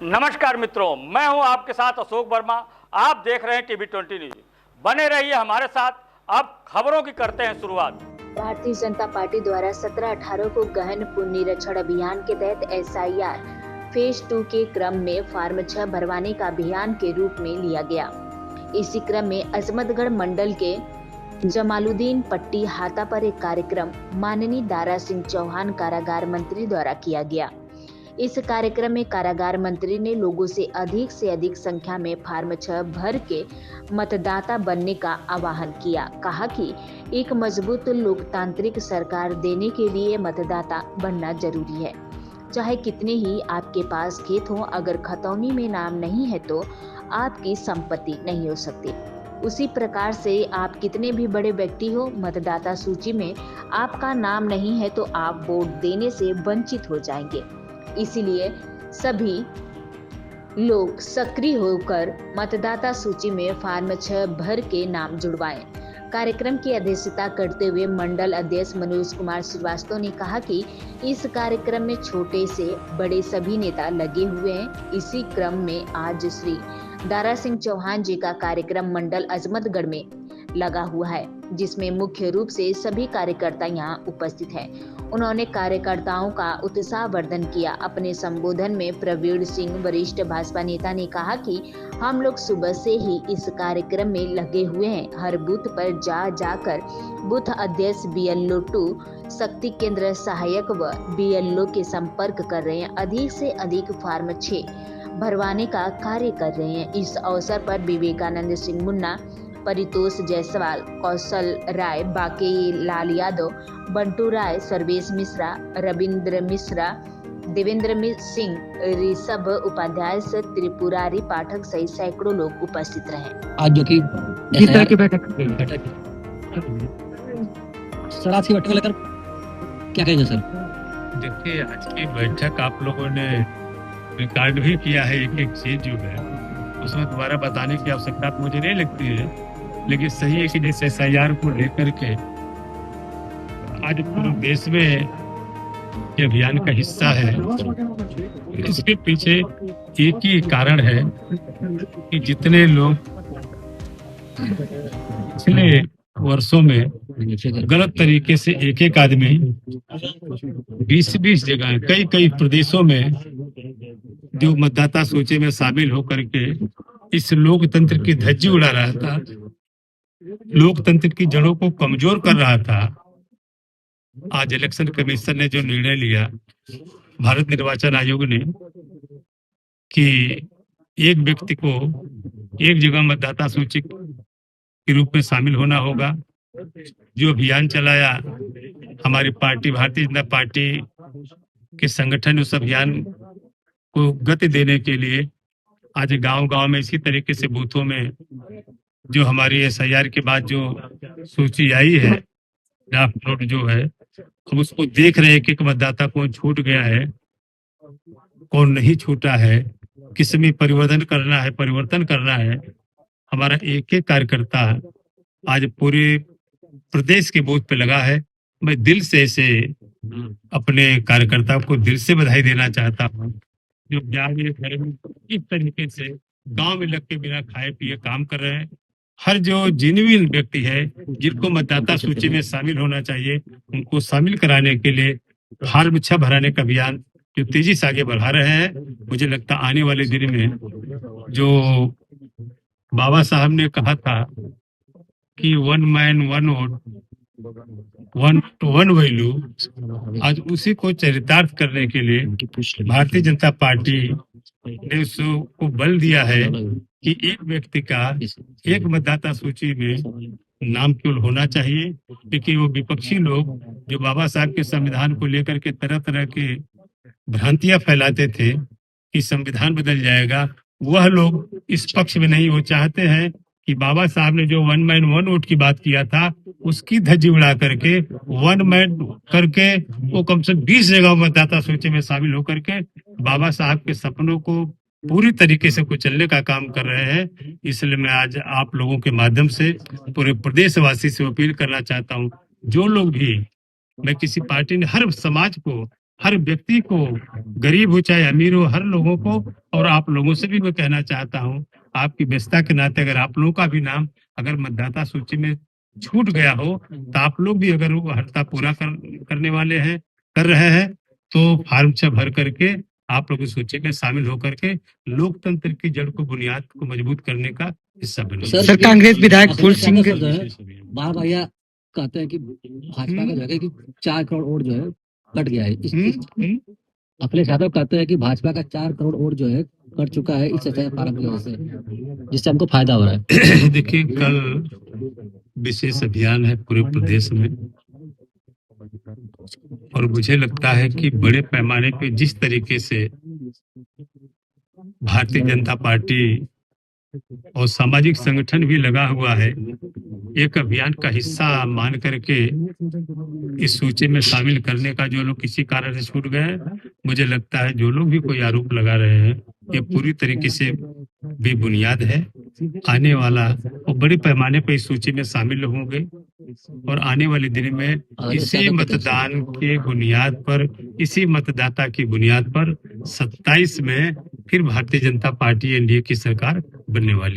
नमस्कार मित्रों, मैं हूं आपके साथ अशोक वर्मा। आप देख रहे हैं टीवी 20 न्यूज। बने रहिए हमारे साथ। अब खबरों की करते हैं शुरुआत। भारतीय जनता पार्टी द्वारा 17-18 को गहन पुनरीक्षण अभियान के तहत SIR फेज 2 के क्रम में फार्म 6 भरवाने का अभियान के रूप में लिया गया। इसी क्रम में अजमतगढ़ मंडल के जमालुद्दीन पट्टी हाता पर एक कार्यक्रम माननीय दारा सिंह चौहान कारागार मंत्री द्वारा किया गया। इस कार्यक्रम में कारागार मंत्री ने लोगों से अधिक संख्या में फार्म 6 भर के मतदाता बनने का आह्वान किया। कहा कि एक मजबूत लोकतांत्रिक सरकार देने के लिए मतदाता बनना जरूरी है। चाहे कितने ही आपके पास खेत हो, अगर खतौनी में नाम नहीं है तो आपकी संपत्ति नहीं हो सकती। उसी प्रकार से आप कितने भी बड़े व्यक्ति हो, मतदाता सूची में आपका नाम नहीं है तो आप वोट देने से वंचित हो जाएंगे। इसीलिए सभी लोग सक्रिय होकर मतदाता सूची में फार्म 6 भर के नाम जुड़वाएं। कार्यक्रम की अध्यक्षता करते हुए मंडल अध्यक्ष मनोज कुमार श्रीवास्तव ने कहा कि इस कार्यक्रम में छोटे से बड़े सभी नेता लगे हुए हैं। इसी क्रम में आज श्री दारा सिंह चौहान जी का कार्यक्रम मंडल अजमतगढ़ में लगा हुआ है, जिसमें मुख्य रूप से सभी कार्यकर्ता यहाँ उपस्थित हैं। उन्होंने कार्यकर्ताओं का उत्साहवर्धन किया। अपने संबोधन में प्रवीण सिंह वरिष्ठ भाजपा नेता ने कहा कि हम लोग सुबह से ही इस कार्यक्रम में लगे हुए हैं। हर बूथ पर जाकर बूथ अध्यक्ष BLO 2 शक्ति केंद्र सहायक व BLO के संपर्क कर रहे हैं। अधिक से अधिक फार्म 6 भरवाने का कार्य कर रहे हैं। इस अवसर पर विवेकानंद सिंह मुन्ना, परितोष जायसवाल, कौशल राय, बाकी लाल यादव, बंटू राय, सर्वेश मिश्रा, रविंद्र मिश्रा, देवेंद्र सिंह, ऋषभ उपाध्याय से त्रिपुरारी पाठक सहित सैकड़ों लोग उपस्थित रहे। आज जो कि बैठक सर, आज की बैठक को लेकर क्या कहेंगे सर? देखिए, आज की बैठक आप लोगों ने रिकॉर्ड भी किया है। एक चीज जो है उसमें दोबारा बताने की आवश्यकता मुझे नहीं लगती है, लेकिन सही है कि जैसे SIR को लेकर के आज पूरे देश में ये अभियान का हिस्सा है। इसके पीछे एक ही कारण है कि जितने लोग पिछले वर्षों में गलत तरीके से एक आदमी 20 जगह कई प्रदेशों में जो मतदाता सूची में शामिल होकर के इस लोकतंत्र की धज्जी उड़ा रहा था, लोकतंत्र की जड़ों को कमजोर कर रहा था। आज इलेक्शन कमीशन ने जो निर्णय लिया, भारत निर्वाचन आयोग ने, कि एक व्यक्ति को एक जगह मतदाता सूची के रूप में शामिल होना होगा। जो अभियान चलाया हमारी पार्टी भारतीय जनता पार्टी के संगठन, उस अभियान को गति देने के लिए आज गांव-गांव में इसी तरीके से बूथों में जो हमारी SIR के बाद जो सूची आई है, ड्राफ्ट नोट जो है, हम उसको देख रहे हैं कि एक मतदाता कौन छूट गया है, कौन नहीं छूटा है, किस में परिवर्तन करना है। हमारा एक कार्यकर्ता आज पूरे प्रदेश के बूथ पे लगा है। मैं दिल से इसे अपने कार्यकर्ताओं को दिल से बधाई देना चाहता हूँ, जो घर में इस तरीके से गांव में लग के बिना खाए पिए काम कर रहे हैं। हर जो जेन्युइन व्यक्ति है, जिनको मतदाता सूची में शामिल होना चाहिए, उनको शामिल कराने के लिए फार्म 6 भराने का अभियान जो तेजी से आगे बढ़ा रहे हैं। मुझे लगता आने वाले दिन में जो बाबा साहब ने कहा था कि 1 मैन 1 वोट 1 वैल्यू, आज उसी को चरितार्थ करने के लिए भारतीय जनता पार्टी ने उसको बल दिया है कि एक व्यक्ति का एक मतदाता सूची में नाम केवल होना चाहिए। क्योंकि वो विपक्षी लोग जो बाबा साहब के संविधान को लेकर के तरह तरह के भ्रांतियां फैलाते थे कि संविधान बदल जाएगा, वह लोग इस पक्ष में नहीं। वो चाहते हैं कि बाबा साहब ने जो 1 मैन 1 वोट की बात किया था, उसकी धज्जी उड़ा करके 1 मैन करके वो कम से कम 20 जगह मतदाता सूची में शामिल होकर के बाबा साहब के सपनों को पूरी तरीके से कुचलने का काम कर रहे हैं। इसलिए मैं आज आप लोगों के माध्यम से पूरे प्रदेशवासी से अपील करना चाहता हूं, जो लोग भी, मैं किसी पार्टी ने हर समाज को हर व्यक्ति को, गरीब हो चाहे अमीर हो, हर लोगों को, और आप लोगों से भी मैं कहना चाहता हूँ, आपकी व्यस्तता के नाते अगर आप लोगों का भी नाम अगर मतदाता सूची में छूट गया हो, तो आप लोग भी अगर वो हर्ता पूरा करने वाले हैं, कर रहे हैं, तो फॉर्म 6 भर करके आप लोग इस सूची में शामिल होकर के लोकतंत्र की जड़ को, बुनियाद को मजबूत करने का हिस्सा बने। सर, कांग्रेस विधायक फूल सिंह बार बार यह कहते हैं कि भाजपा का जो है कि 4 करोड़ वोट जो है कट गया है। अखिलेश यादव कहते हैं कि भाजपा का 4 करोड़ वोट जो है कट चुका है इस SIR फार्म की वजह से, जिससे हमको फायदा हो रहा है। देखिए, कल विशेष अभियान है पूरे प्रदेश में, और मुझे लगता है कि बड़े पैमाने पे जिस तरीके से भारतीय जनता पार्टी और सामाजिक संगठन भी लगा हुआ है, एक अभियान का हिस्सा मान करके इस सूची में शामिल करने का, जो लोग किसी कारण से छूट गए, मुझे लगता है जो लोग भी कोई आरोप लगा रहे हैं, ये पूरी तरीके से बेबुनियाद है। आने वाला और बड़े पैमाने पर इस सूची में शामिल होंगे, और आने वाले दिन में इसी मतदान के बुनियाद पर, इसी मतदाता की बुनियाद पर 27 में फिर भारतीय जनता पार्टी NDA की सरकार बनने वाली।